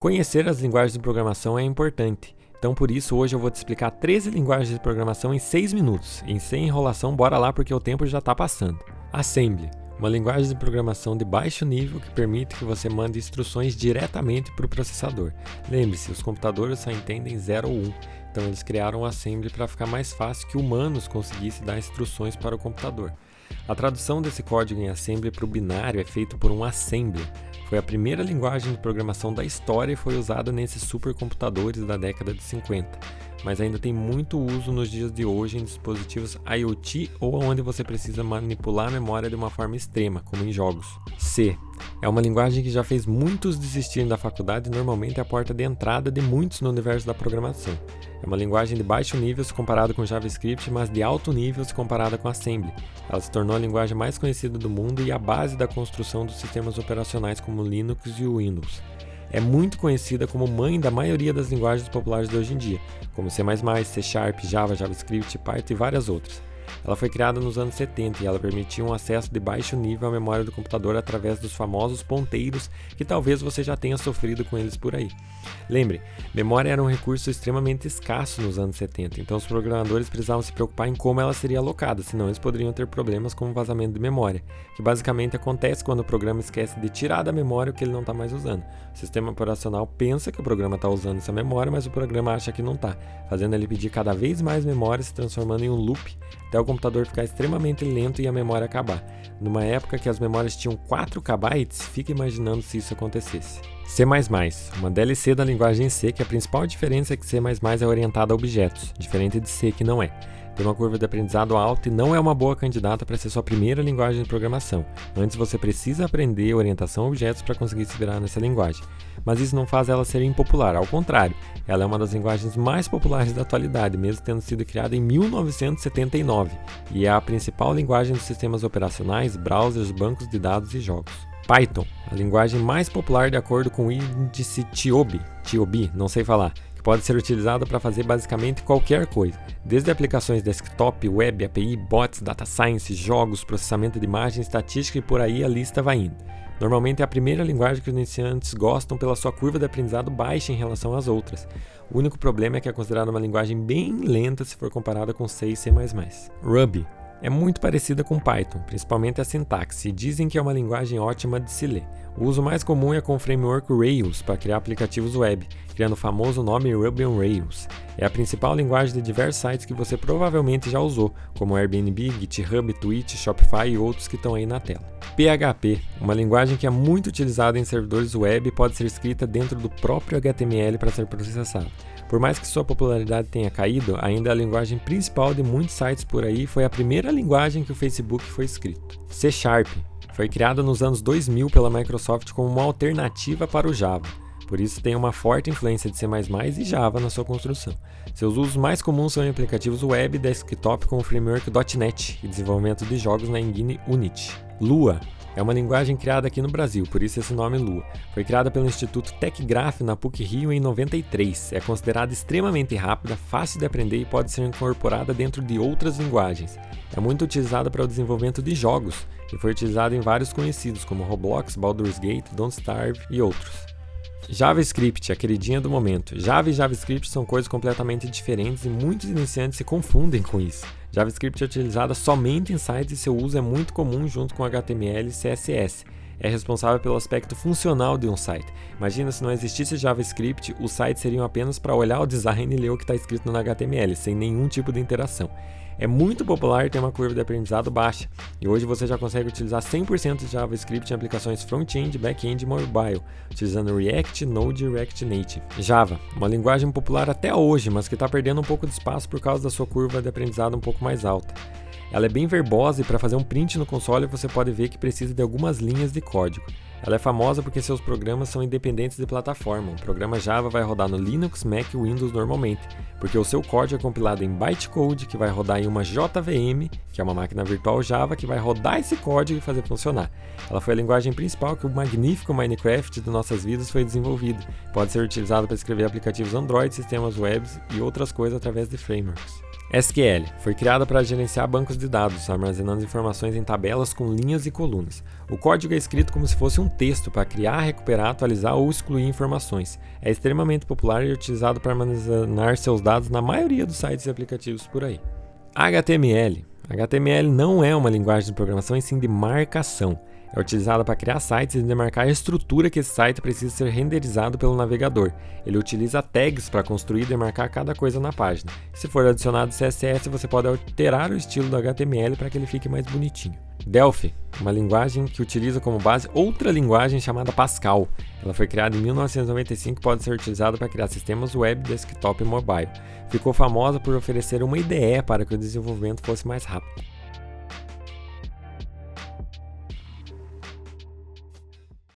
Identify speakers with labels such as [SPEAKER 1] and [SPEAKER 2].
[SPEAKER 1] Conhecer as linguagens de programação é importante, então por isso hoje eu vou te explicar 13 linguagens de programação em 6 minutos. E sem enrolação, bora lá porque o tempo já está passando. Assembly, uma linguagem de programação de baixo nível que permite que você mande instruções diretamente para o processador. Lembre-se, os computadores só entendem 0 ou 1, então eles criaram o Assembly para ficar mais fácil que humanos conseguissem dar instruções para o computador. A tradução desse código em Assembly para o binário é feito por um assembler. Foi a primeira linguagem de programação da história e foi usada nesses supercomputadores da década de 50, mas ainda tem muito uso nos dias de hoje em dispositivos IoT ou onde você precisa manipular a memória de uma forma extrema, como em jogos. C. É uma linguagem que já fez muitos desistirem da faculdade e normalmente é a porta de entrada de muitos no universo da programação. É uma linguagem de baixo nível se comparada com JavaScript, mas de alto nível se comparada com Assembly. Ela se tornou a linguagem mais conhecida do mundo e a base da construção dos sistemas operacionais como Linux e o Windows. É muito conhecida como mãe da maioria das linguagens populares de hoje em dia, como C++, C#, Java, JavaScript, Python e várias outras. Ela foi criada nos anos 70 e ela permitia um acesso de baixo nível à memória do computador através dos famosos ponteiros que talvez você já tenha sofrido com eles por aí. Lembre, memória era um recurso extremamente escasso nos anos 70, então os programadores precisavam se preocupar em como ela seria alocada, senão eles poderiam ter problemas com o vazamento de memória, que basicamente acontece quando o programa esquece de tirar da memória o que ele não está mais usando. O sistema operacional pensa que o programa está usando essa memória, mas o programa acha que não está, fazendo ele pedir cada vez mais memória, se transformando em um loop, até o computador ficar extremamente lento e a memória acabar. Numa época que as memórias tinham 4 KB, fica imaginando se isso acontecesse. C++, uma DLC da linguagem C, que a principal diferença é que C++ é orientada a objetos, diferente de C que não é. Tem uma curva de aprendizado alta e não é uma boa candidata para ser sua primeira linguagem de programação. Antes você precisa aprender orientação a objetos para conseguir se virar nessa linguagem. Mas isso não faz ela ser impopular, ao contrário, ela é uma das linguagens mais populares da atualidade, mesmo tendo sido criada em 1979, e é a principal linguagem dos sistemas operacionais, browsers, bancos de dados e jogos. Python, a linguagem mais popular de acordo com o índice TIOBE, não sei falar, que pode ser utilizada para fazer basicamente qualquer coisa, desde aplicações desktop, web, API, bots, data science, jogos, processamento de imagem, estatística e por aí a lista vai indo. Normalmente é a primeira linguagem que os iniciantes gostam pela sua curva de aprendizado baixa em relação às outras. O único problema é que é considerada uma linguagem bem lenta se for comparada com C e C++. Ruby é muito parecida com Python, principalmente a sintaxe, e dizem que é uma linguagem ótima de se ler. O uso mais comum é com o framework Rails para criar aplicativos web, criando o famoso nome Ruby on Rails. É a principal linguagem de diversos sites que você provavelmente já usou, como Airbnb, GitHub, Twitch, Shopify e outros que estão aí na tela. PHP, uma linguagem que é muito utilizada em servidores web e pode ser escrita dentro do próprio HTML para ser processada. Por mais que sua popularidade tenha caído, ainda é a linguagem principal de muitos sites por aí e foi a primeira linguagem que o Facebook foi escrito. C#, foi criada nos anos 2000 pela Microsoft como uma alternativa para o Java. Por isso tem uma forte influência de C++ e Java na sua construção. Seus usos mais comuns são em aplicativos web e desktop com o framework .NET e desenvolvimento de jogos na engine Unity. Lua é uma linguagem criada aqui no Brasil, por isso esse nome Lua. Foi criada pelo Instituto TechGraph na PUC-Rio em 93. É considerada extremamente rápida, fácil de aprender e pode ser incorporada dentro de outras linguagens. É muito utilizada para o desenvolvimento de jogos e foi utilizada em vários conhecidos como Roblox, Baldur's Gate, Don't Starve e outros. JavaScript, a queridinha do momento. Java e JavaScript são coisas completamente diferentes e muitos iniciantes se confundem com isso. JavaScript é utilizada somente em sites e seu uso é muito comum junto com HTML e CSS. É responsável pelo aspecto funcional de um site. Imagina se não existisse JavaScript, os sites seriam apenas para olhar o design e ler o que está escrito no HTML, sem nenhum tipo de interação. É muito popular e tem uma curva de aprendizado baixa, e hoje você já consegue utilizar 100% de JavaScript em aplicações front-end, back-end e mobile, utilizando React, Node e React Native. Java, uma linguagem popular até hoje, mas que está perdendo um pouco de espaço por causa da sua curva de aprendizado um pouco mais alta. Ela é bem verbosa e para fazer um print no console você pode ver que precisa de algumas linhas de código. Ela é famosa porque seus programas são independentes de plataforma. O programa Java vai rodar no Linux, Mac e Windows normalmente, porque o seu código é compilado em bytecode, que vai rodar em uma JVM, que é uma máquina virtual Java, que vai rodar esse código e fazer funcionar. Ela foi a linguagem principal que o magnífico Minecraft de nossas vidas foi desenvolvido. Pode ser utilizado para escrever aplicativos Android, sistemas web e outras coisas através de frameworks. SQL foi criada para gerenciar bancos de dados, armazenando informações em tabelas com linhas e colunas. O código é escrito como se fosse um texto para criar, recuperar, atualizar ou excluir informações. É extremamente popular e utilizado para armazenar seus dados na maioria dos sites e aplicativos por aí. HTML. HTML não é uma linguagem de programação, e sim de marcação. É utilizada para criar sites e demarcar a estrutura que esse site precisa ser renderizado pelo navegador. Ele utiliza tags para construir e demarcar cada coisa na página. Se for adicionado CSS, você pode alterar o estilo do HTML para que ele fique mais bonitinho. Delphi, uma linguagem que utiliza como base outra linguagem chamada Pascal. Ela foi criada em 1995 e pode ser utilizada para criar sistemas web, desktop e mobile. Ficou famosa por oferecer uma IDE para que o desenvolvimento fosse mais rápido.